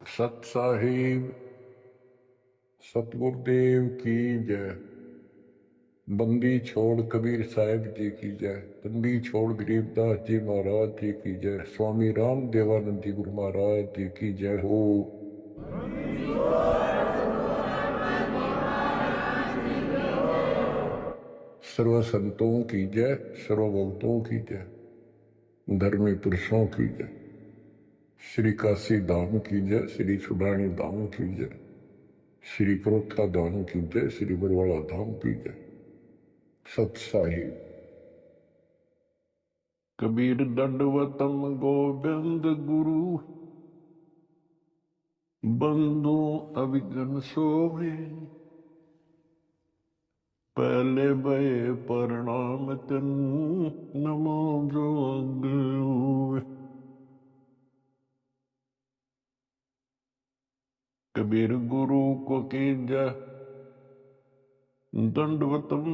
सत साहिब सतगुरुदेव की जय। बंदी छोड़ कबीर साहिब जी की जय। बंदी छोड़ गरीबदास जी महाराज जी की जय। स्वामी राम देवानंद जी गुरु महाराज जी की जय हो। सर्व संतों की जय, सर्व भक्तों की जय, धर्मी पुरुषों की जय। श्री काशी धाम की जय, श्री सुडानी धाम की जय, श्री क्रोथा धाम की जय, श्री बरवाड़ा धाम की जय। सत साहिब। कबीर दंडवतम गोविंद गुरु, बंधु अभिगन सोवे। पहले भय प्रणाम तन, नमो जोग। कबीर गुरु को कीजय दंडवतम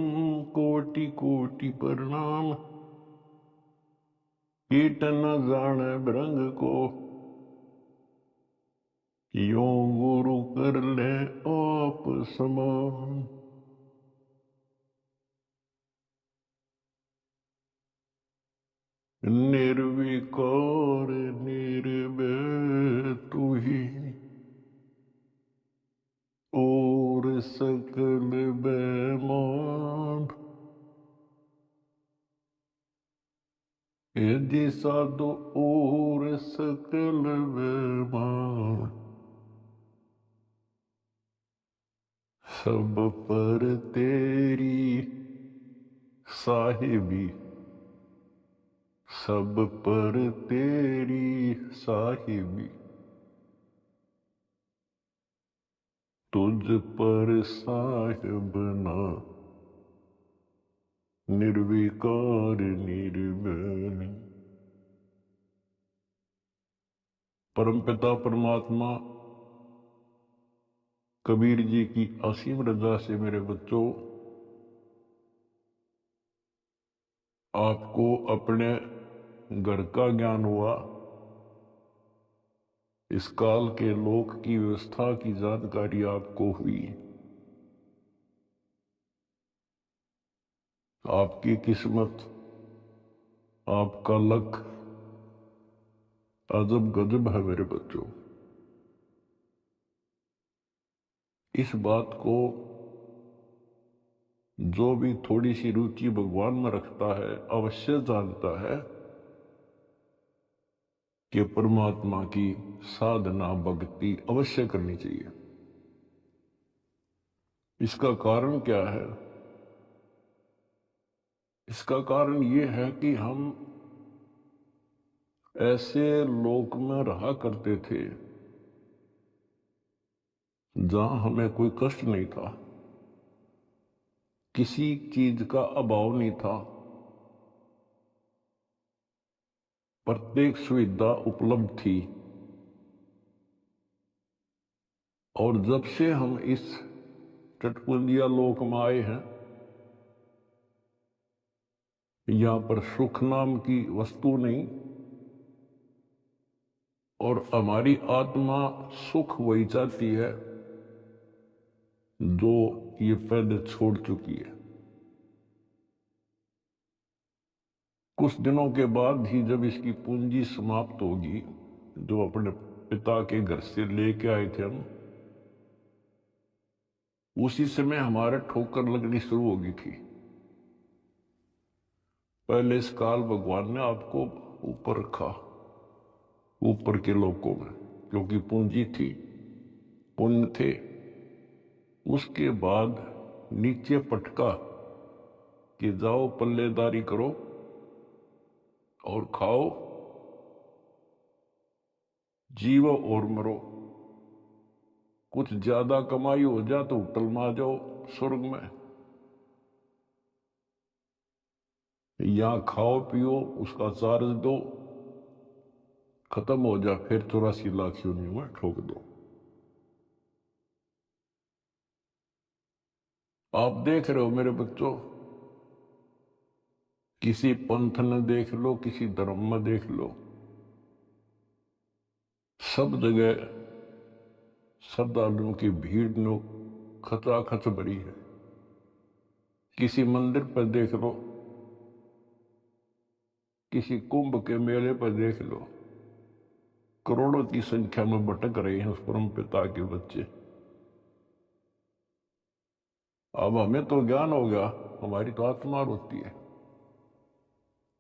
कोटि कोटि प्रणाम। कीट न जाने भृंग को, यो गुरु कर ले आप समान। निर्विकार निर्भय तू ही, और सकल बेमान। यदि साधु और सकल बेमान, सब पर तेरी साहिबी, सब पर तेरी साहिबी। तुझ पर साहिब ना, निर्विकार निर्भय। परमपिता परमात्मा कबीर जी की असीम रजा से मेरे बच्चों, आपको अपने घर का ज्ञान हुआ। इस काल के लोक की व्यवस्था की जानकारी आपको हुई। आपकी किस्मत, आपका लक अजब गजब है मेरे बच्चों। इस बात को जो भी थोड़ी सी रुचि भगवान में रखता है अवश्य जानता है कि परमात्मा की साधना भक्ति अवश्य करनी चाहिए। इसका कारण क्या है? इसका कारण ये है कि हम ऐसे लोक में रहा करते थे जहां हमें कोई कष्ट नहीं था, किसी चीज का अभाव नहीं था, प्रत्येक सुविधा उपलब्ध थी। और जब से हम इस टटपुंजिया लोक में आए हैं, यहां पर सुख नाम की वस्तु नहीं, और हमारी आत्मा सुख वही चाहती है जो ये पहले छोड़ चुकी है। कुछ दिनों के बाद ही जब इसकी पूंजी समाप्त होगी, जो अपने पिता के घर से लेके आए थे हम, उसी समय हमारे ठोकर लगनी शुरू होगी थी। पहले इस काल भगवान ने आपको ऊपर रखा, ऊपर के लोकों में, क्योंकि पूंजी थी, पुण्य थे। उसके बाद नीचे पटका कि जाओ पल्लेदारी करो और खाओ, जीवो और मरो। कुछ ज्यादा कमाई हो जा तो होटल में आ जाओ स्वर्ग में, यहां खाओ पियो, उसका चार्ज दो, खत्म हो जा, फिर 84 लाख योनियों में ठोक दो। आप देख रहे हो मेरे बच्चों, किसी पंथ में देख लो, किसी धर्म में देख लो, सब जगह श्रद्धालुओं की भीड़ नो खचाखच भरी है। किसी मंदिर पर देख लो, किसी कुंभ के मेले पर देख लो, करोड़ों की संख्या में भटक रहे हैं उस परम पिता के बच्चे। अब हमें तो ज्ञान हो गया, हमारी तो आत्मा रोती है।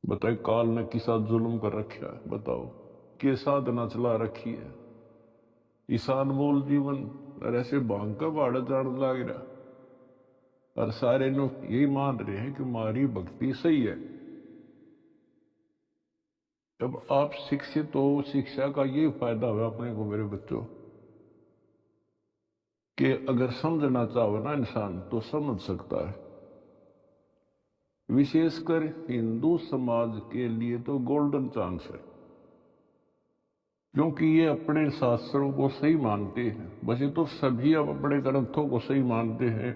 बताए काल ने किसा जुल्म कर रखा है, बताओ के साधना चला रखी है। ईसान मूल जीवन और ऐसे भांग का बाड़ा जान लाग रहा, और सारे लोग यही मान रहे हैं कि हमारी भक्ति सही है। जब आप शिक्षित हो, शिक्षा का ये फायदा हुआ अपने को मेरे बच्चों, कि अगर समझना चाहो ना इंसान तो समझ सकता है। विशेषकर हिंदू समाज के लिए तो गोल्डन चांस है, क्योंकि ये अपने शास्त्रों को सही मानते हैं। वैसे तो सभी अब अपने ग्रंथों को सही मानते हैं,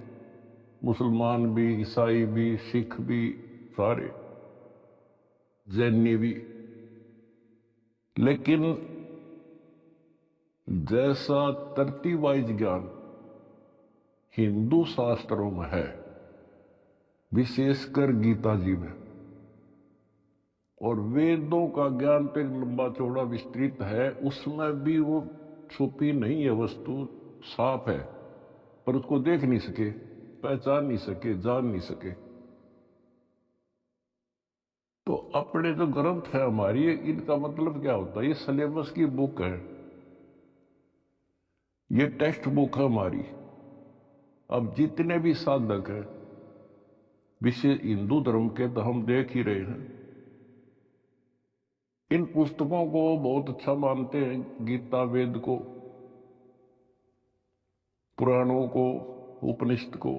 मुसलमान भी, ईसाई भी, सिख भी, सारे जैनी भी। लेकिन जैसा तरतीब वाइज ज्ञान हिंदू शास्त्रों में है, विशेषकर गीता जी में, और वेदों का ज्ञान तो एक लंबा चौड़ा विस्तृत है, उसमें भी वो छुपी नहीं है वस्तु, साफ है, पर उसको देख नहीं सके, पहचान नहीं सके, जान नहीं सके। तो अपने जो ग्रंथ है हमारी, इनका मतलब क्या होता है? ये सिलेबस की बुक है, ये टेक्स्ट बुक है हमारी। अब जितने भी साधक हैं विशेष हिंदू धर्म के, तो हम देख ही रहे हैं, इन पुस्तकों को बहुत अच्छा मानते हैं, गीता, वेद को, पुराणों को, उपनिषद को,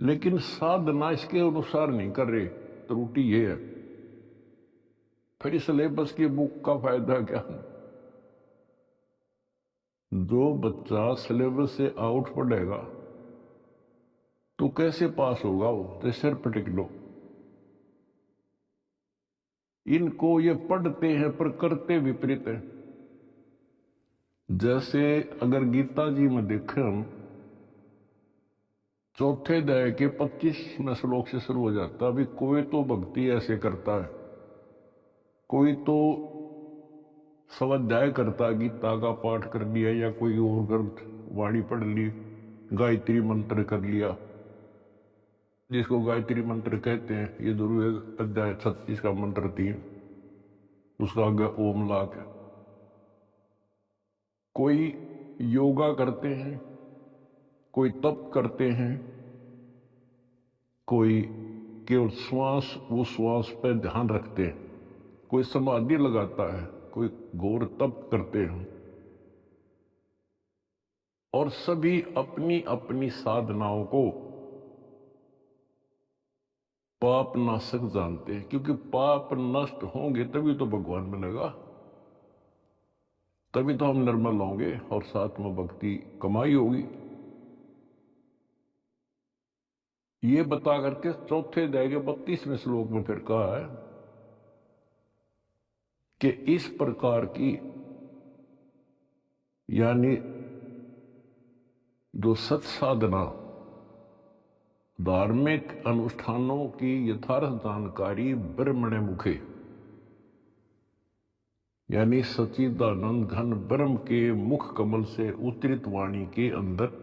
लेकिन साधना इसके अनुसार नहीं कर रहे। त्रुटि ये है। फिर सिलेबस की बुक का फायदा क्या? जो बच्चा सिलेबस से आउट पढ़ेगा तो कैसे पास होगा वो? तो सिर पटक लो। इनको ये पढ़ते हैं पर करते विपरीत है। जैसे अगर गीता जी में देखें हम, चौथे अध्याय के 25वें श्लोक से शुरू हो जाता। अभी कोई तो भक्ति ऐसे करता है, कोई तो स्वाध्याय करता, गीता का पाठ कर लिया या कोई और ग्रंथ वाणी पढ़ ली, गायत्री मंत्र कर लिया, जिसको गायत्री मंत्र कहते हैं। ये जरूर अध्याय 36 का मंत्र 3, उसका आगे ओम लाख है। कोई योगा करते हैं, कोई तप करते हैं, कोई केवल श्वास, वो श्वास पर ध्यान रखते हैं, कोई समाधि लगाता है, कोई घोर तप करते हैं, और सभी अपनी अपनी साधनाओं को पाप नाशक जानते हैं, क्योंकि पाप नष्ट होंगे तभी तो भगवान मिलेगा, तभी तो हम निर्मल होंगे और साथ में भक्ति कमाई होगी। ये बता करके चौथे अध्याय के 32वें श्लोक में फिर कहा है कि इस प्रकार की, यानी जो सत साधना, धार्मिक अनुष्ठानों की यथार्थ जानकारी ब्रह्मणे मुखे, यानी सच्चिदानंद घन ब्रह्म के मुख कमल से उतरित वाणी के अंदर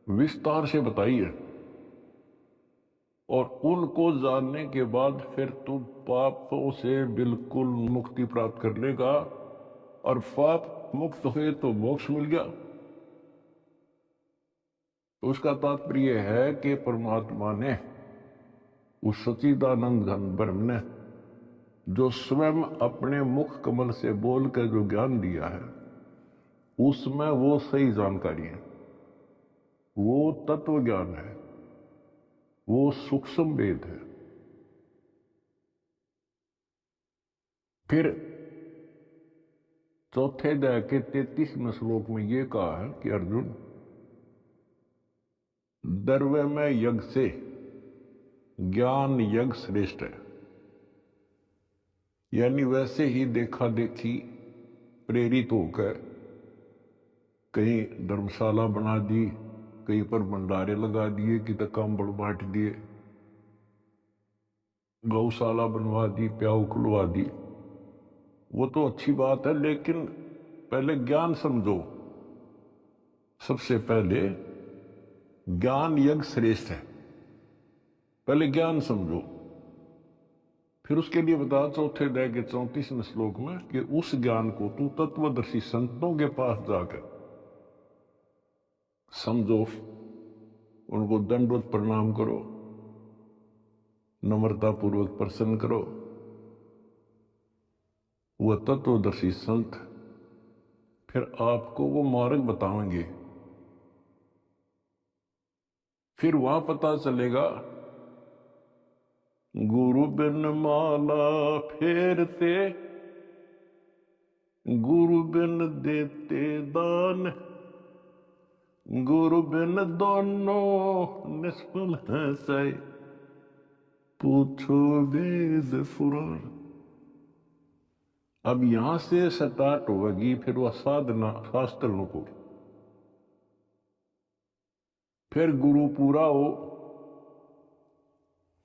विस्तार से बताई है। और उनको जानने के बाद फिर तुम पापों से बिल्कुल मुक्ति प्राप्त कर लेगा, और पाप मुक्त हुए तो मोक्ष मिल गया। उसका तात्पर्य है कि परमात्मा ने, उस सच्चिदानंद घन ब्रह्म ने, जो स्वयं अपने मुख कमल से बोलकर जो ज्ञान दिया है, उसमें वो सही जानकारी है, वो तत्व ज्ञान है, वो सूक्ष्म वेद है। फिर चौथे अध्याय के 33वें श्लोक में यह कहा है कि अर्जुन, द्रव्य में यज्ञ से ज्ञान यज्ञ श्रेष्ठ है। यानी वैसे ही देखा देखी प्रेरित होकर कहीं धर्मशाला बना दी, कहीं पर भंडारे लगा दिए, कि तक काम बड़ बांट दिए, गौशाला बनवा दी, प्याऊ खुलवा दी। वो तो अच्छी बात है, लेकिन पहले ज्ञान समझो। सबसे पहले ज्ञान यज्ञ श्रेष्ठ है, पहले ज्ञान समझो। फिर उसके लिए बता चौथे अध्याय के 34वें श्लोक में कि उस ज्ञान को तू तत्वदर्शी संतों के पास जाकर समझो, उनको दंडवत प्रणाम करो, नम्रता पूर्वक प्रसन्न करो। वह तत्वदर्शी संत फिर आपको वो मार्ग बताएंगे। फिर वहां पता चलेगा, गुरु बिन माला फेरते, गुरु बिन देते दान, गुरु बिन दोनों निष्फल है चाहे पूछो वेद पुराण। अब यहां से स्टार्ट होगी फिर वह साधना शास्त्रों को। फिर गुरु पूरा हो।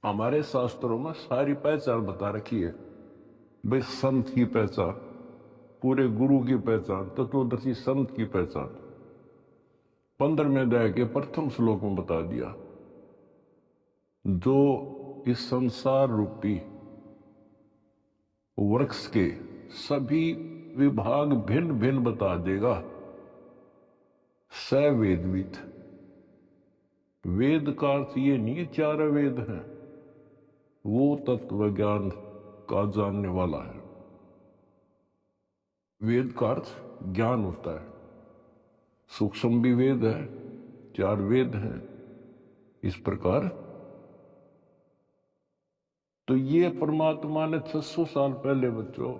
हमारे शास्त्रों में सारी पहचान बता रखी है भाई, संत की पहचान, पूरे गुरु की पहचान, तत्वदर्शी संत की पहचान 15वें अध्याय के प्रथम श्लोक में बता दिया। जो इस संसार रूपी वृक्ष के सभी विभाग भिन्न भिन्न बता देगा, स वेदविद। वेद का अर्थ ये नहीं 4 वेद हैं, वो तत्व ज्ञान का जानने वाला है। वेद का अर्थ ज्ञान होता है। सूक्ष्म भी वेद है, 4 वेद हैं इस प्रकार। तो ये परमात्मा ने 600 साल पहले बच्चों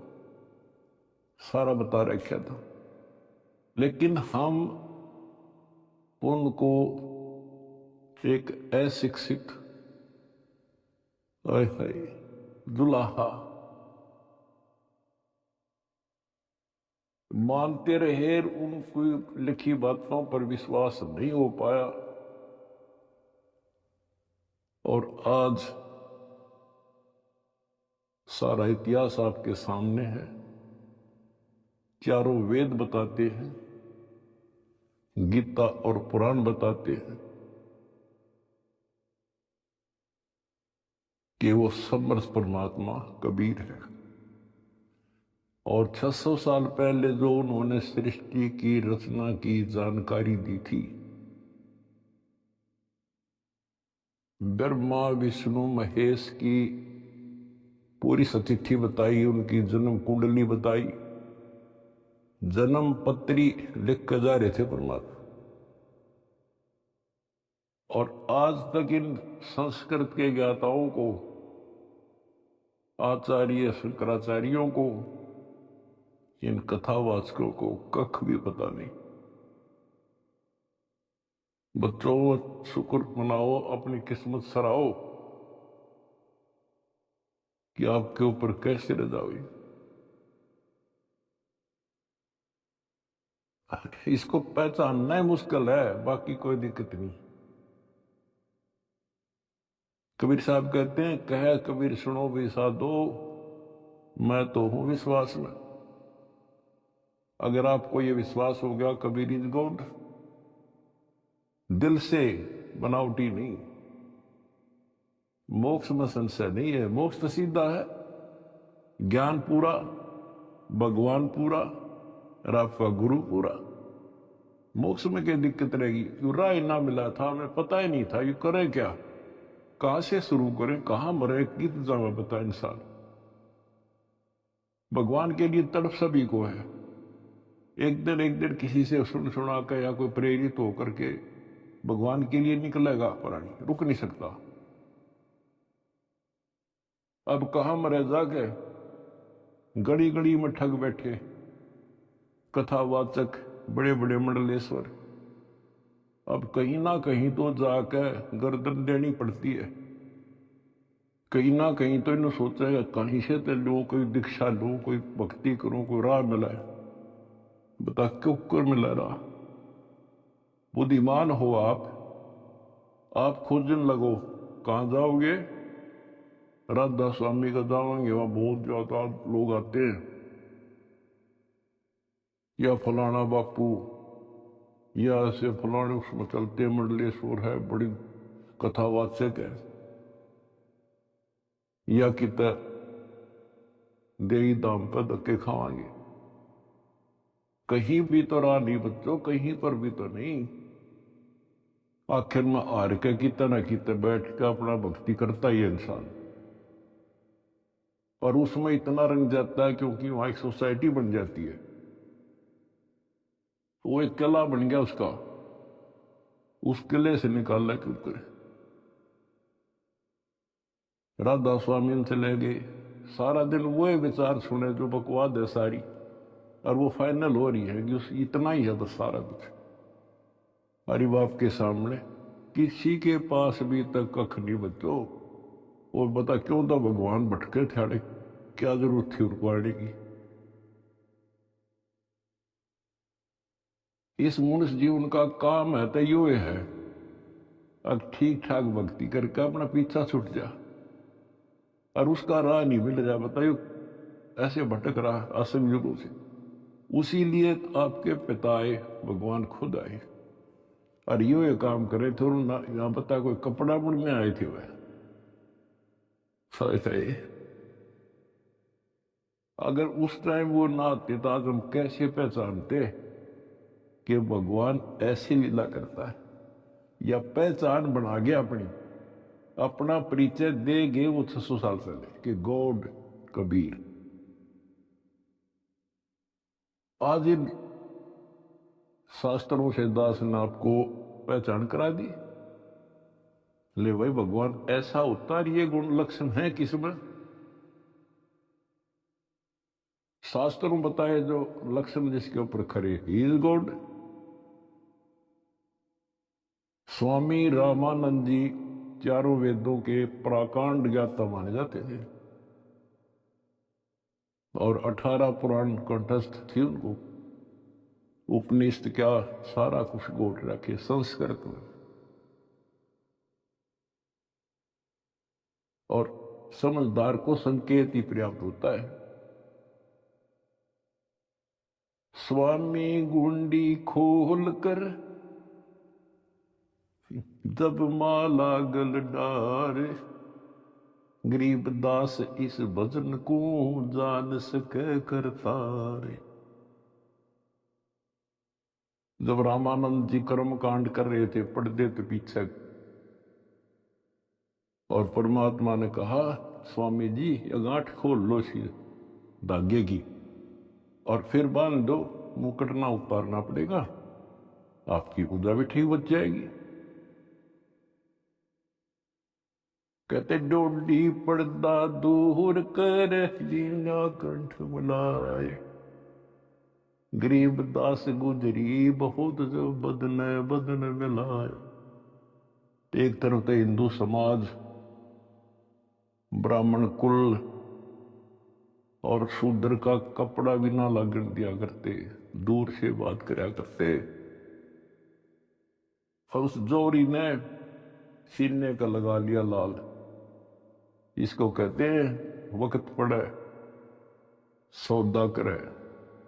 सारा बता रखा था, लेकिन हम उनको एक अशिक्षित दुलाहा मानते रहे, उनकी लिखी बातों पर विश्वास नहीं हो पाया। और आज सारा इतिहास आपके सामने है, चारों वेद बताते हैं, गीता और पुराण बताते हैं कि वो समर्थ परमात्मा कबीर है। और 600 साल पहले जो उन्होंने सृष्टि की रचना की जानकारी दी थी, ब्रह्मा विष्णु महेश की पूरी सतिथि बताई, उनकी जन्म कुंडली बताई, जन्म पत्री लिख कर जा रहे थे परमात्मा। और आज तक इन संस्कृत के ज्ञाताओं को, आचार्य शंकराचार्यों को, इन कथावाचकों को कख भी पता नहीं। बच्चों शुक्र मनाओ, अपनी किस्मत सराओ कि आपके ऊपर कैसे रजा हुई। इसको पहचानना ही मुश्किल है, बाकी कोई दिक्कत नहीं। कबीर साहब कहते हैं, कह कबीर सुनो भी साधो, मैं तो हूं विश्वास में। अगर आपको यह विश्वास हो गया कबीर इज गॉड, दिल से, बनावटी नहीं, मोक्ष में संशय नहीं है। मोक्ष तो सीधा है, ज्ञान पूरा, भगवान पूरा और आपका गुरु पूरा। मोक्ष में क्या दिक्कत रहेगी? क्यों राह ना मिला था, हमें पता ही नहीं था ये करें क्या, कहां से शुरू करें, कहां मरे, किस जगह बता इंसान। भगवान के लिए तड़प सभी को है। एक दिन किसी से सुना कर या कोई प्रेरित होकर के भगवान के लिए निकलेगा, प्राणी रुक नहीं सकता। अब कहां मरे जाके, गड़ी गड़ी में ठग बैठे कथावाचक, बड़े बड़े मंडलेश्वर। अब कहीं ना कहीं तो जाकर गर्दन देनी पड़ती है। कहीं ना कहीं तो इन्होंने सोचा कहीं से तो लो, कोई दीक्षा लो, कोई भक्ति करो, कोई राह मिला है। बता क्यों कर मिला राह? बुद्धिमान हो आप खोजने लगो। कहाँ जाओगे? राधा स्वामी का जाओगे, वहां बहुत ज्यादा लोग आते हैं, या फलाना बापू, या ऐसे फलाने उसमें चलते मंडलेश्वर है, बड़ी कथावाचक है, या कित देई दाम पर धक्के खावांगे। कहीं भी तो राह नहीं बच्चों, कहीं पर भी तो नहीं। आखिर में हार के कितना ना कितना बैठ के अपना भक्ति करता ही है इंसान, और उसमें इतना रंग जाता है क्योंकि वहां एक सोसाइटी बन जाती है, तो वो एक किला बन गया उसका। उस किले से निकालना क्यों करे? राधा स्वामी से ले गए, सारा दिन वो विचार सुने जो बकवाद है सारी, और वो फाइनल हो रही है कि उस इतना ही है बस सारा कुछ हरि बाप के सामने। किसी के पास भी तक कख नहीं बच्चो। और बता क्यों तो भगवान भटके थे, क्या जरूरत थी उनको आने की? इस मनुष्य जीवन का काम है तो यो है, अब ठीक ठाक भक्ति करके अपना पीछा छूट जा, और उसका राह नहीं मिल रहा, बताइयो ऐसे भटक रहा असंग युगों से। उसी लिए आपके पिता आए, भगवान खुद आए, और ये काम करे थे। और यहाँ बता कोई कपड़ा बुनने आए थे वह सही। अगर उस टाइम वो ना आते तो आज हम कैसे पहचानते कि भगवान ऐसी लीला करता है? या पहचान बना गया अपनी, अपना परिचय दे गए वो 600 साल पहले कि गॉड कबीर। आज इन शास्त्रों से दास ने आपको पहचान करा दी। ले भाई भगवान ऐसा होता है, ये गुण लक्षण है किसमें? शास्त्रों में बताए जो लक्षण जिसके ऊपर खरे, he is God. Swami Ramanand जी चारों वेदों के प्राकांड ज्ञाता माने जाते थे, और 18 पुराण कंठस्थ थी उनको। उपनिषद क्या सारा कुछ गोट रखे संस्कृत में, और समझदार को संकेत ही पर्याप्त होता है। स्वामी गुंडी खोल कर जब माला गल डार, गरीब दास इस भजन को जान सके करतार। जब रामानंद जी कर्म कांड कर रहे थे, पढ़ते थे पीछे, और परमात्मा ने कहा स्वामी जी ये गांठ खोल लो सी धागे की, और फिर बांध दो, मुकुट ना उतारना पड़ेगा, आपकी पूजा भी ठीक बच जाएगी। कहते डोडी पर्दा दूर कर जीना कंठ बुलाए, गरीब दास गुजरी बहुत जो बदन बदन मिलाए। एक तरफ तो हिंदू समाज, ब्राह्मण कुल और शूद्र का कपड़ा भी ना लागण दिया करते, दूर से बात करा करते, और उस जोरी ने सीने का लगा लिया लाल। इसको कहते हैं वक्त पड़े सौदा करे,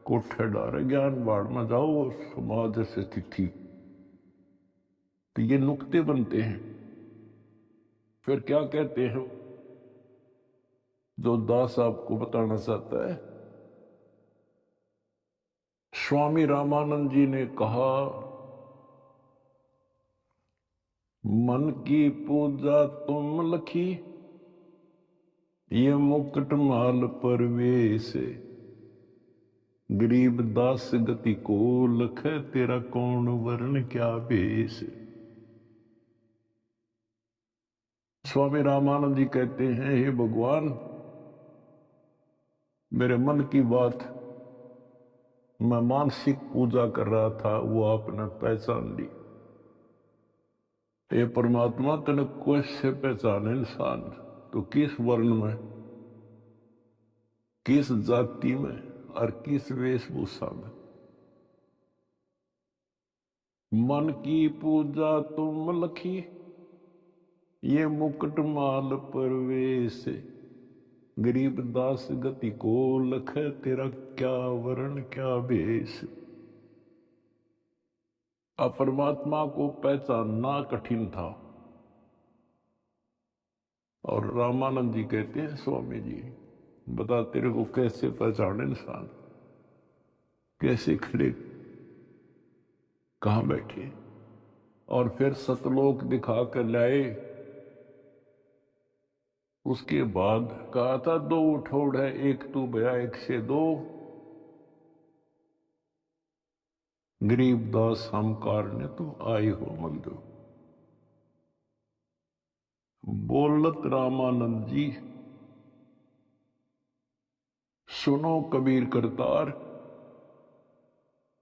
कोठे डारे ज्ञान बाढ़ में जाओ समाज से तिथि। तो ये नुक्ते बनते हैं। फिर क्या कहते हैं जो दास आपको बताना चाहता है? स्वामी रामानंद जी ने कहा मन की पूजा तुम लखी, ये मुकुट माल परवेश, गरीब दास गति को लख, तेरा कौन वर्ण क्या भेष। स्वामी रामानंद जी कहते हैं हे भगवान, मेरे मन की बात मैं मानसिक पूजा कर रहा था, वो आपने पहचान ली। हे परमात्मा तेने कैसे पहचाने इंसान, तो किस वर्ण में, किस जाति में, और किस वेशभूषा में? मन की पूजा तुम लखी, ये मुकुट माल परवेश, गरीब दास गति को लख, तेरा क्या वर्ण क्या भेष। अब परमात्मा को पहचानना कठिन था। और रामानंद जी कहते हैं, स्वामी जी बता तेरे को कैसे पहचाने इंसान, कैसे खड़े, कहां बैठे। और फिर सतलोक दिखा कर लाए। उसके बाद कहा था दो उठोड़ है, एक तू भया एक से दो, गरीब दास हम कारने तुम आए हो मल दो। बोलत रामानंद जी सुनो कबीर करतार,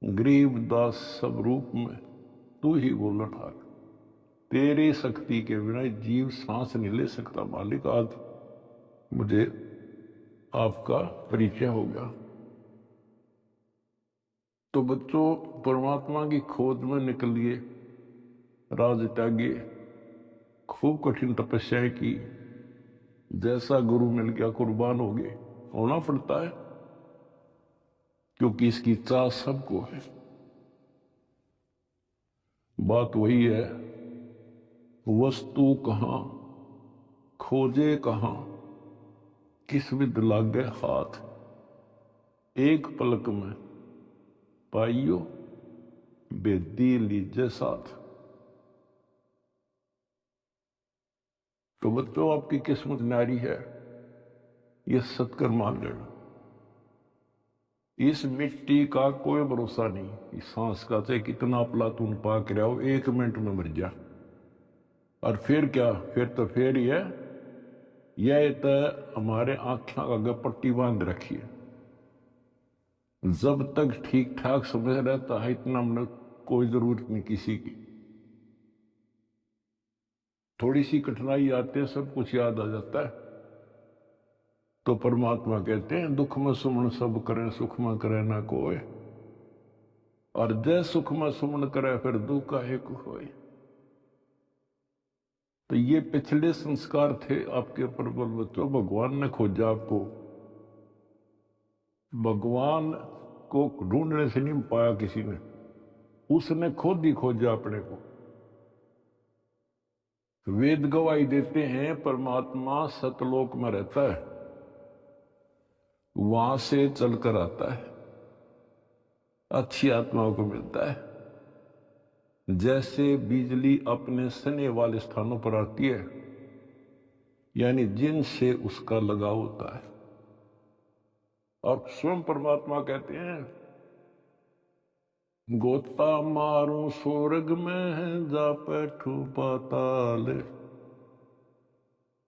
गरीब दास सब रूप में तू ही बोलत हार। तेरी शक्ति के बिना जीव सांस नहीं ले सकता मालिक। आज मुझे आपका परिचय हो गया। तो बच्चों, परमात्मा की खोज में निकलिए, राज त्यागिए, खूब कठिन तपस्या की, जैसा गुरु मिल गया कुर्बान हो गए, होना पड़ता है, क्योंकि इसकी चाह सबको है। बात वही है, वस्तु कहां खोजे कहां, किस विद लागे हाथ, एक पलक में पाइयो बेदी लीजे साथ। तो बच्चों, आपकी किस्मत नारी है, ये सत्कर मान लेना। इस मिट्टी का कोई भरोसा नहीं। इस सांस का चाहे कितना प्लातून पा के रहो, 1 मिनट में मर जा। और फिर क्या, फिर तो फिर ही है, यह तो हमारे आंखों का आगे पट्टी बांध रखी है। जब तक ठीक ठाक समझ रहता है, इतना हमने कोई जरूरत नहीं किसी की। थोड़ी सी कठिनाई आती है, सब कुछ याद आ जाता है। तो परमात्मा कहते हैं, दुख में सुमन सब करें, सुख में करे ना कोई। और जय सुख में सुमन करे, फिर दुख का एक होए। तो ये पिछले संस्कार थे आपके प्रबल बच्चों। भगवान ने खोजा आपको, भगवान को ढूंढने से नहीं पाया किसी ने, उसने खुद ही खोजा अपने को। वेद गवाही देते हैं, परमात्मा सतलोक में रहता है, वहां से चलकर आता है, अच्छी आत्माओं को मिलता है। जैसे बिजली अपने सने वाले स्थानों पर आती है, यानी जिनसे उसका लगाव होता है। और स्वयं परमात्मा कहते हैं, गोता मारूं स्वर्ग में जा बैठू पाताल,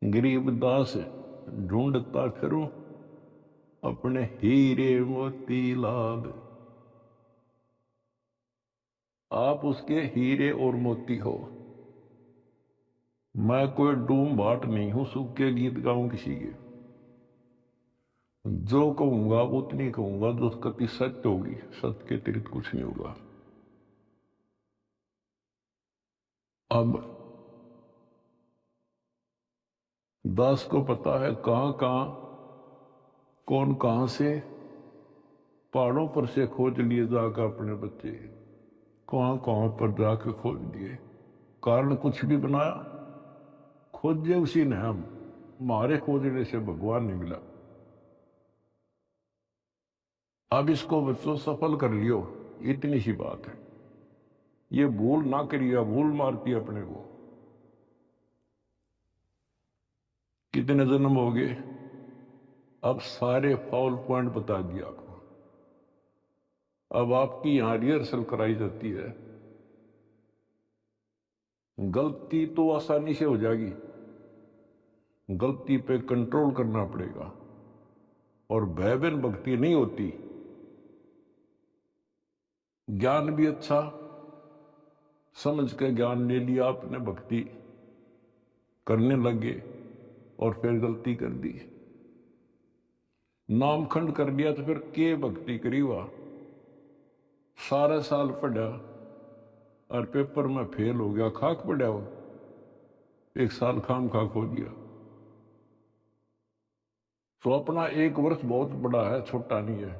गरीब दास ढूंढता फिरूं अपने हीरे मोती लाल। आप उसके हीरे और मोती हो। मैं कोई डूम भाट नहीं हूं, सूखे गीत गाऊं किसी के। जो कहूंगा उतनी कहूंगा जो कति सत्य होगी, सत्य के अतिरिक्त कुछ नहीं होगा। अब दास को पता है कहां कहां कौन कहां से पहाड़ों पर से खोज लिए जाकर अपने बच्चे, कहां कहां पर जाकर खोज लिए। कारण कुछ भी बनाया, खोजे उसी ने। हम हमारे खोजने से भगवान नहीं मिला। अब इसको बच्चों सफल कर लियो, इतनी सी बात है। ये भूल ना करिए, भूल मारती है अपने को। कितने जन्म हो गए, अब सारे फाउल पॉइंट बता दिया आपको। अब आपकी यहां रिहर्सल कराई जाती है। गलती तो आसानी से हो जाएगी, गलती पे कंट्रोल करना पड़ेगा। और भयबीन भक्ति नहीं होती। ज्ञान भी अच्छा समझ के ज्ञान ले लिया आपने, भक्ति करने लगे और फिर गलती कर दी, नामखंड कर दिया, तो फिर के भक्ति करी हुआ। सारा साल पढ़ा, और पेपर में फेल हो गया, खाक पड़ा हो, 1 साल खाम खा खो दिया। तो अपना 1 वर्ष बहुत बड़ा है, छोटा नहीं है,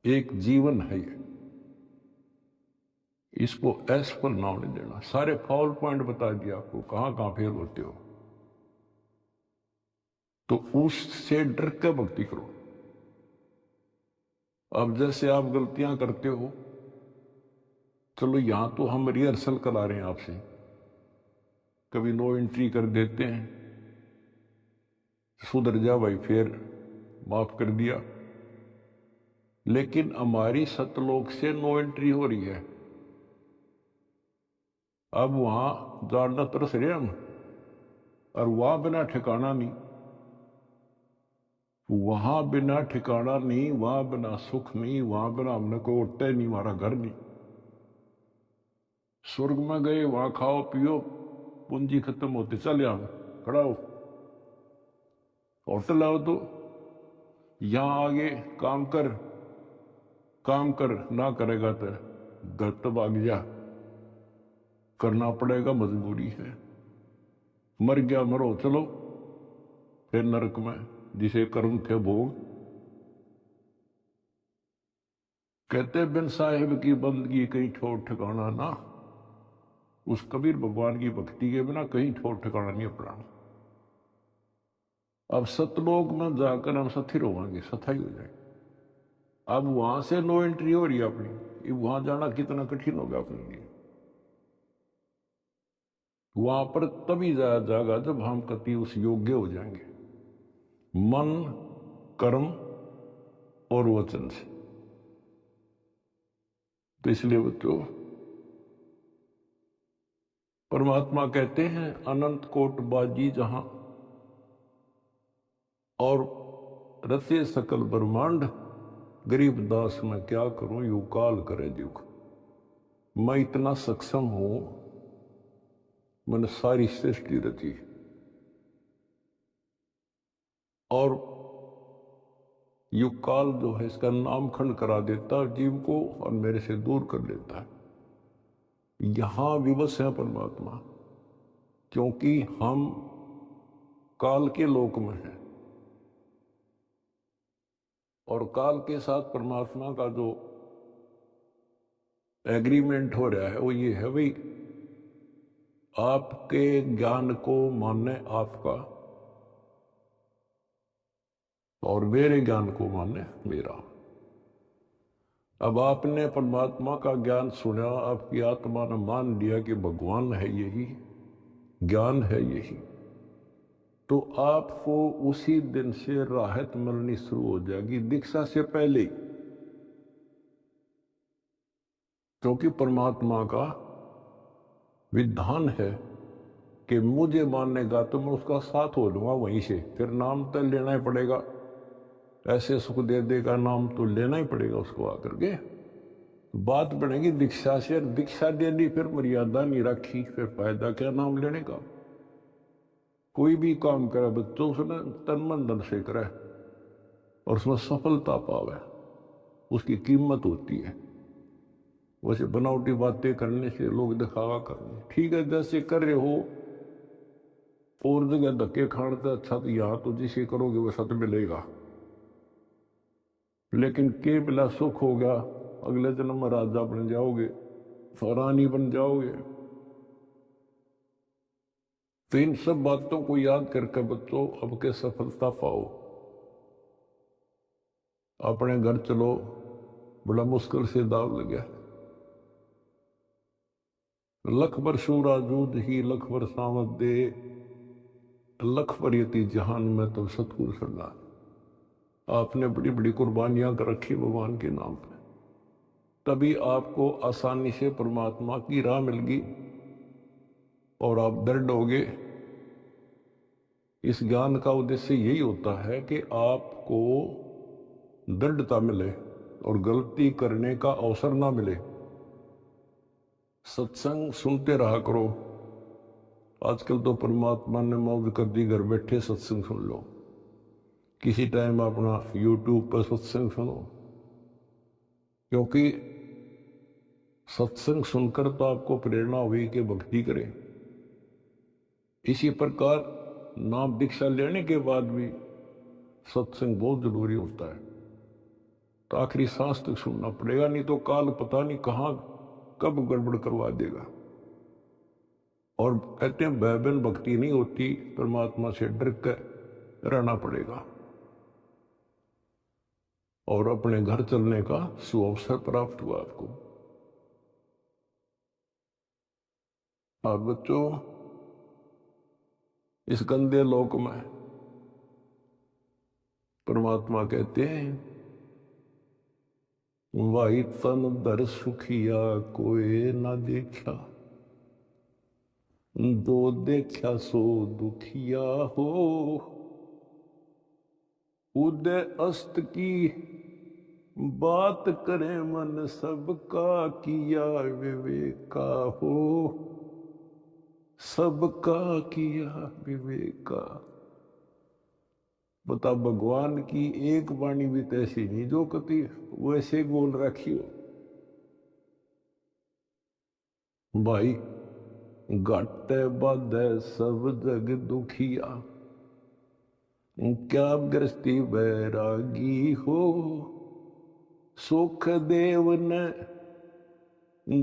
एक जीवन है ये। इसको एसफल नाम नहीं देना। सारे फॉल पॉइंट बता दिया आपको, कहां कहां फेल होते हो, तो उससे डर के भक्ति करो। अब जैसे आप गलतियां करते हो, चलो यहां तो हम रिहर्सल करा रहे हैं आपसे, कभी नो एंट्री कर देते हैं, सुधर जा भाई, फिर माफ कर दिया। लेकिन हमारी सतलोक से नो एंट्री हो रही है, अब वहां जानना तरस रहे हम, और वहां बिना ठिकाना नहीं, वहां बिना ठिकाना नहीं, वहां बिना सुख नहीं, वहां बिना हमने कोई उठता नहीं, हमारा घर नहीं। स्वर्ग में गए, वहां खाओ पियो, पूंजी खत्म होती, चल यहां खड़ा हो, होटल आओ, तो यहां आगे काम कर, काम कर, ना करेगा तो घर तो भाग जा, करना पड़ेगा, मजबूरी है। मर गया मरो, चलो फिर नरक में, जिसे कर्म थे भोग। कहते बिन साहिब की बंदगी कहीं ठोर ठिकाना ना, उस कबीर भगवान की भक्ति के बिना कहीं ठोर ठिकाना नहीं अपना। अब सतलोक में जाकर हम स्थिर होंगे, सथाई हो जाएंगे। अब वहां से नो एंट्री हो रही है अपनी, वहां जाना कितना कठिन होगा अपने लिए। वहां पर तभी जाया जाएगा जब हम कति उस योग्य हो जाएंगे, मन, कर्म और वचन से। तो इसलिए बच्चों, परमात्मा कहते हैं अनंत कोट बाजी जहां, और रचे सकल ब्रह्मांड, गरीब दास मैं क्या करूं, यू काल करे दुख। मैं इतना सक्षम हूं, मैंने सारी सृष्टि रची, और युग काल जो है इसका नामखंड करा देता है जीव को, और मेरे से दूर कर देता है। यहां विवश है परमात्मा, क्योंकि हम काल के लोक में हैं, और काल के साथ परमात्मा का जो एग्रीमेंट हो रहा है वो ये है, भाई आपके ज्ञान को माने आपका, और मेरे ज्ञान को माने मेरा। अब आपने परमात्मा का ज्ञान सुना, आपकी आत्मा ने मान लिया कि भगवान है यही, ज्ञान है यही, तो आपको उसी दिन से राहत मिलनी शुरू हो जाएगी, दीक्षा से पहले ही। क्योंकि परमात्मा का विधान है कि मुझे मानेगा तो मैं उसका साथ हो लूंगा वहीं से, फिर नाम तो लेना ही पड़ेगा, ऐसे सुख दे देगा, नाम तो लेना ही पड़ेगा उसको आकर के। बात बनेगी दीक्षा से, दीक्षा दे दी फिर मर्यादा नहीं रखी, फिर फायदा क्या नाम लेने का। कोई भी काम करे बच्चों, उसने तन मन धन से करे और उसमें सफलता पावे, उसकी कीमत होती है। वैसे बनावटी बातें करने से, लोग दिखावा करने, ठीक है जैसे कर रहे हो, और जगह धक्के खाने से अच्छा तो यहां तो जिसे करोगे वो सत मिलेगा। लेकिन के बिला सुख होगा, अगले जन्म में राजा बन जाओगे, रानी बन जाओगे। तो इन सब बातों को याद करके बच्चों अब के सफलता पाओ। अपने घर चलो, बड़ा मुश्किल से दाव लगे, लख बर सूरा जूद ही लख बर सामत दे, लख बर यति जहान में तो सतगुरु सरदार। आपने बड़ी बड़ी कुर्बानियां कर रखी भगवान के नाम पे, तभी आपको आसानी से परमात्मा की राह मिल गई, और आप दृढ़ होगे। इस ज्ञान का उद्देश्य यही होता है कि आपको दृढ़ता मिले और गलती करने का अवसर ना मिले। सत्संग सुनते रहा करो। आजकल तो परमात्मा ने मौज कर दी, घर बैठे सत्संग सुन लो, किसी टाइम अपना YouTube पर सत्संग सुनो, क्योंकि सत्संग सुनकर तो आपको प्रेरणा हुई कि भक्ति करें। इसी प्रकार नाम दीक्षा लेने के बाद भी सत्संग बहुत जरूरी होता है। तो आखिरी सांस तक सुनना पड़ेगा, नहीं तो काल पता नहीं कहां कब गड़बड़ करवा देगा। और कहते हैं वैभव भक्ति नहीं होती, परमात्मा से डर कर रहना पड़ेगा और अपने घर चलने का सुअवसर प्राप्त हुआ आपको। और बच्चों, इस गंदे लोक में परमात्मा कहते हैं, वाही तन दर सुखिया कोई ना देखा, दो देखा सो दुखिया हो, उदय अस्त की बात करे मन सबका किया विवेका हो, सबका किया विवेका। बता, भगवान की एक वाणी भी तैसी नहीं जो कति वैसे बोल रखी हो। भाई घाटे बाधे सब जग दुखिया, क्या गृहस्थी बैरागी हो, सुख देव ने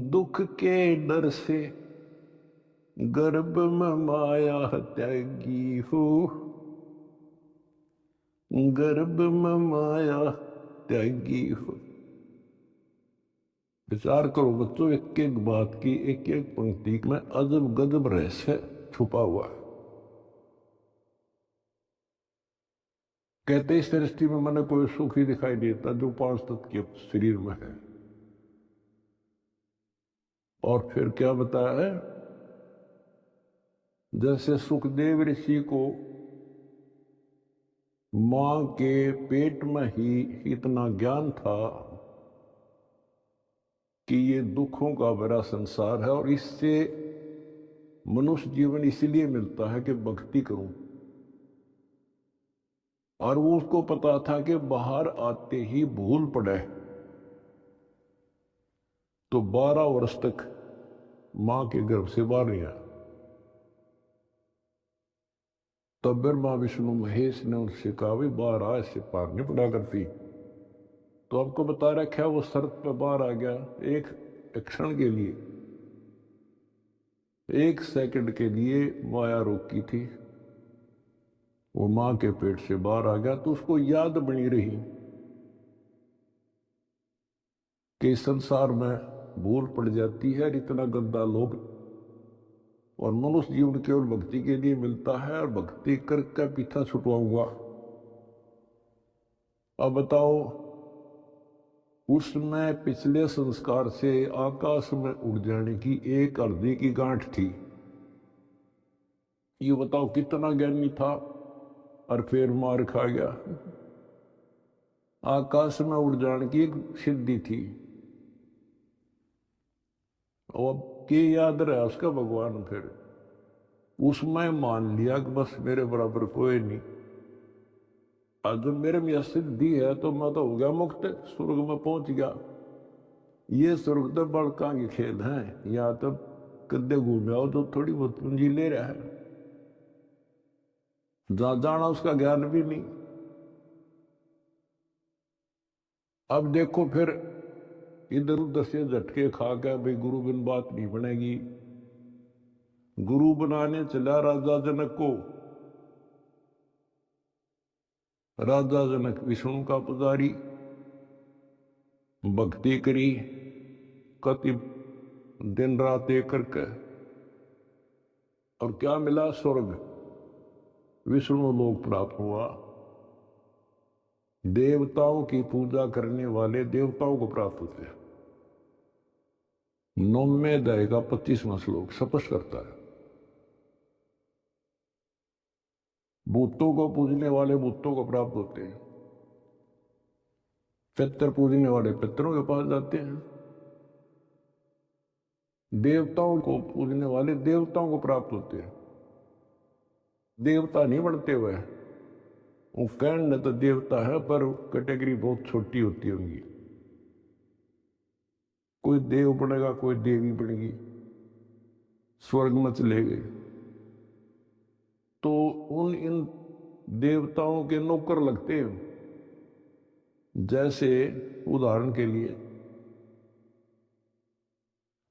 दुख के डर से गर्भ में माया त्यागी हो, गर्भ में माया त्यागी हो। विचार करो बच्चों, एक एक बात की, एक एक पंक्ति में अजब गजब रहस्य छुपा हुआ है। कहते इस दृष्टि में मैंने कोई सुख ही दिखाई देता जो 5 तत्व के शरीर में है। और फिर क्या बताया है, जैसे सुखदेव ऋषि को मां के पेट में ही इतना ज्ञान था कि ये दुखों का बड़ा संसार है और इससे मनुष्य जीवन इसलिए मिलता है कि भक्ति करूं। और वो उसको पता था कि बाहर आते ही भूल पड़े तो 12 वर्ष तक मां के गर्भ से बाहर नहीं आया। तब ब्रह्मा विष्णु महेश ने उनसे कहा, भाई बाहर आ, इससे पार नहीं पड़ा करती। तो आपको बता रखा, वो शर्त पे बाहर आ गया। एक क्षण के लिए, 1 सेकंड के लिए माया रोकी थी, वो मां के पेट से बाहर आ गया। तो उसको याद बनी रही कि संसार में भूल पड़ जाती है, इतना गंदा लोग, और मनुष्य जीवन केवल भक्ति के लिए मिलता है और भक्ति करके पीछा छुटवाऊंगा। अब बताओ, उसमें पिछले संस्कार से आकाश में उड़ जाने की एक हल्दी की गांठ थी। ये बताओ कितना ज्ञानी था, और फिर मार खा गया। आकाश में उड़ जाने की एक सिद्धि थी, और के याद रहा उसका भगवान। फिर उसमें मान लिया कि बस मेरे बराबर कोई नहीं, आज जब मेरे में सिद्धि है तो मैं तो हो गया मुक्त, स्वर्ग में पहुंच गया। ये स्वर्ग तो बड़का के खेल है, यहाँ तो कद्दे घूम आओ तो थोड़ी बहुत पूंजी ले रहा है, जहां जाना उसका ज्ञान भी नहीं। अब देखो फिर इधर उधर से झटके खा के, भाई गुरु बिन बात नहीं बनेगी। गुरु बनाने चला राजा जनक को। राजा जनक विष्णु का पुजारी, भक्ति करी कति दिन रात एक करके, और क्या मिला? स्वर्ग, विष्णु लोक प्राप्त हुआ। देवताओं की पूजा करने वाले देवताओं को प्राप्त होते हैं। 9वें अध्याय का 25वां श्लोक स्पष्ट करता है। भूतों को पूजने वाले भूतों को प्राप्त होते हैं, पितर पूजने वाले पितरों के पास जाते हैं, देवताओं को पूजने वाले देवताओं को प्राप्त होते हैं। देवता नहीं बनते हुए, वो कहने तो देवता है पर कैटेगरी बहुत छोटी होती है उनकी। कोई देव बनेगा, कोई देवी बनेगी, स्वर्ग में चले गए। तो उन इन देवताओं के नौकर लगते हैं। जैसे उदाहरण के लिए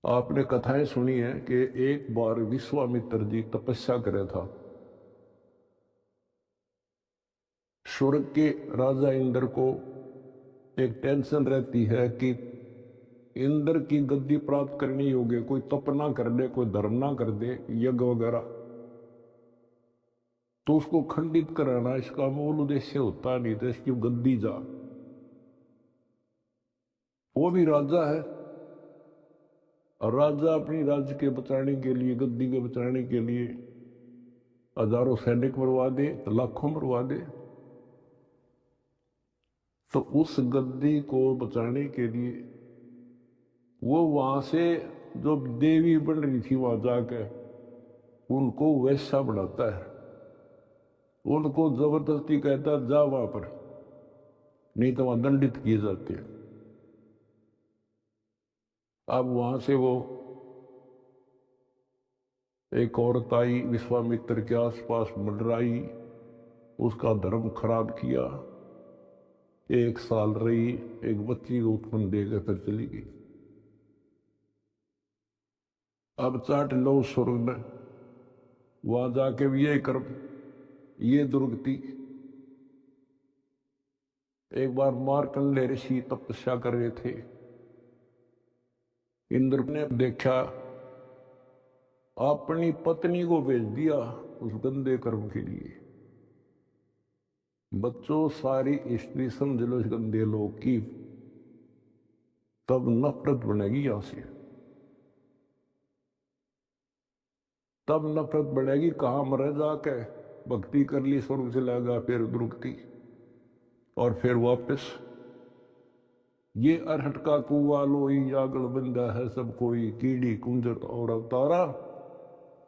आपने कथाएं सुनी है कि एक बार विश्वामित्र जी तपस्या करे था। स्वर्ग के राजा इंद्र को एक टेंशन रहती है कि इंद्र की गद्दी प्राप्त करनी योग्य कोई तप ना कर दे, कोई धर्म ना कर दे, यज्ञ वगैरह, तो उसको खंडित कराना इसका मूल उद्देश्य होता नहीं तो इसकी गद्दी जा। वो भी राजा है और राजा अपनी राज्य के बचाने के लिए, गद्दी के बचाने के लिए हजारों सैनिक मरवा दे, लाखों मरवा दे। तो उस गद्दी को बचाने के लिए वो वहां से जो देवी बन रही थी वहां जाकर उनको वैसा बनाता है, उनको जबरदस्ती कहता जा वहां पर, नहीं तो वहां दंडित किए जाते हैं। अब वहां से वो एक औरत आई, विश्वामित्र के आसपास मंडराई, उसका धर्म खराब किया, 1 साल रही, एक बच्ची को उत्पन्न देकर फिर चली गई। अब चाट लो स्वर्ग में, वहां जाके भी यही कर्म, ये दुर्गति। एक बार मार्कंडेय ऋषि तपस्या कर रहे थे, इंद्र ने देखा, अपनी पत्नी को भेज दिया उस गंदे कर्म के लिए। बच्चों, सारी स्त्री समझ लो इस गंदे लोग की, तब नफरत बनेगी यहां से, तब नफरत बढ़ेगी। कहां मरे जाके भक्ति कर ली, स्वर्ग चलेगा, फिर दुर्गति और फिर वापस। ये अरहट का कुआ लोई जागल बंदा है सब कोई, कीड़ी कुंजर और अवतारा,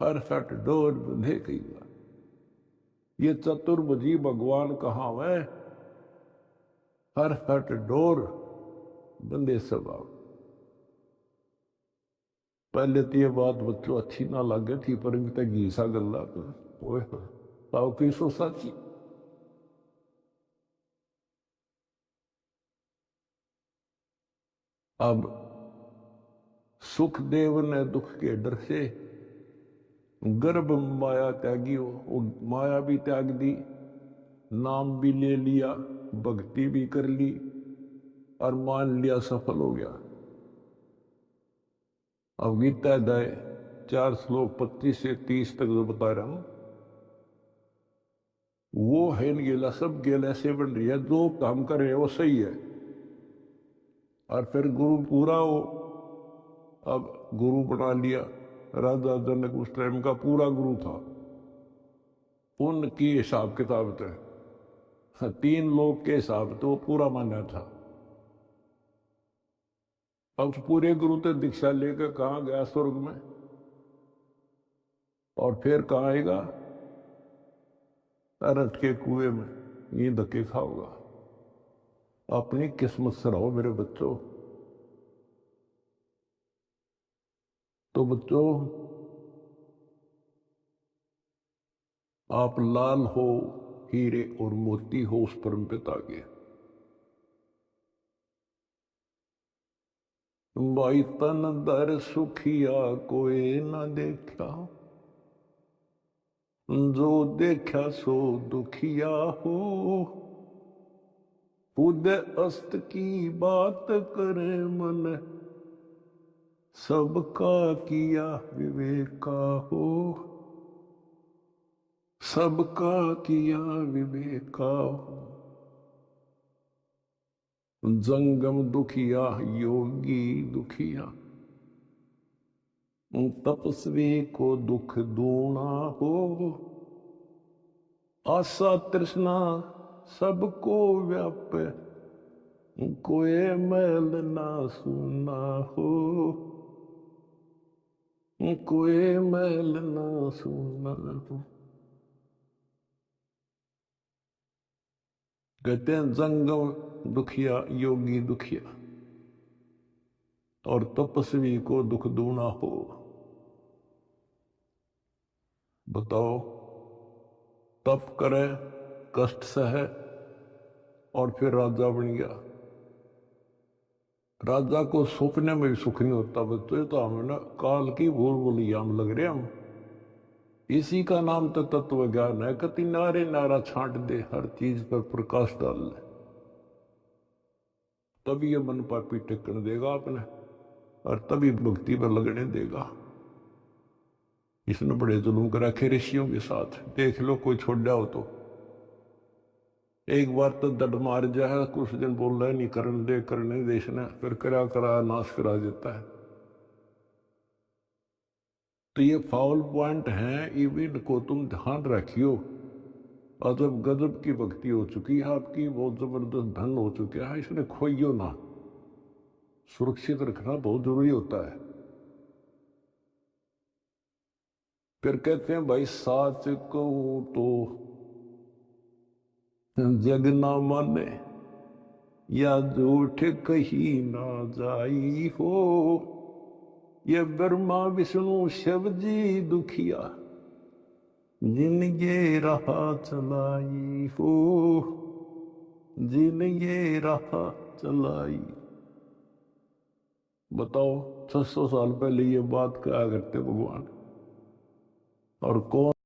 हर सट डोर बंधे कई बार। ये चतुर्भुजी भगवान कहाँ है, हर सट डोर बंदे स्वभाव। पहले तो ये बात बच्चों अच्छी ना लगे थी, पर इनका घीसा गल्ला तो की सो साची। अब सुखदेव ने दुख के डर से गर्भ माया त्यागी हो, माया भी त्याग दी, नाम भी ले लिया, भक्ति भी कर ली और मान लिया सफल हो गया। अब गीता अध्याय 4 श्लोक 25 से 30 तक जो बता रहा हूं, वो है गेला, सब गेला ऐसे बन रही है, जो काम कर रहे हैं वो सही है। और फिर गुरु पूरा हो, अब गुरु बना लिया। राजा जनक उस टाइम का पूरा गुरु था, उनकी हिसाब किताब थे, 3 लोग के हिसाब तो वो पूरा माना था। अब पूरे गुरु तो दीक्षा लेकर कहां गया, स्वर्ग में, और फिर कहां आएगा, अरठ के कुएं में ये धक्के खाओगा। अपनी किस्मत से रहो मेरे बच्चों। तो बच्चों, आप लाल हो, हीरे और मोती हो उस परम पिता के। भाई तन दर सुखिया कोई न देखा, जो देखा सो दुखिया हो, उदय अस्त की बात करे मन, सबका किया विवेका हो, सबका किया विवेका हो। जंगम दुखिया योगी दुखिया, तपस्वी को दुख दूना हो, आशा तृष्णा सबको व्यापे, कोई मैल ना सुना हो, कोई मैल ना सुना हो। कहते हैं जंगम दुखिया योगी दुखिया, और तपस्वी को दुख दूना हो। बताओ, तप करे, कष्ट सहे और फिर राजा बन गया। राजा को सपने में भी सुख नहीं होता। बच्चों, ये तो हमें ना काल की भूल भुलैया लग रहे हम। इसी का नाम तो तत्व ज्ञान है। कति नारे नारा छांट दे, हर चीज पर प्रकाश डाल ले, तभी ये मन पापी टिकन देगा अपने, और तभी भक्ति पर लगने देगा। इसने बड़े जुल्म कर रखे ऋषियों के साथ। देख लो, कोई छोड़ जाओ तो एक बार तो दड मार जाए, कुछ दिन बोल रहा नहीं, करने दे इसने, फिर करा नाश करा देता है। तो ये फाउल पॉइंट है, इवन को तुम ध्यान रखियो। अजब गजब की भक्ति हो चुकी है आपकी, बहुत जबरदस्त धन हो चुका है, इसने खोइयो ना। सुरक्षित रखना बहुत जरूरी होता है। फिर कहते हैं भाई, साच कहूं तो जग ना माने, या झूठ कही ना जाई हो। ये ब्रह्मा विष्णु शिव जी दुखिया, जिन ये राह चलाई हो, जिन ये राह चलाई। बताओ, 600 साल पहले ये बात कहा करते भगवान, और कौन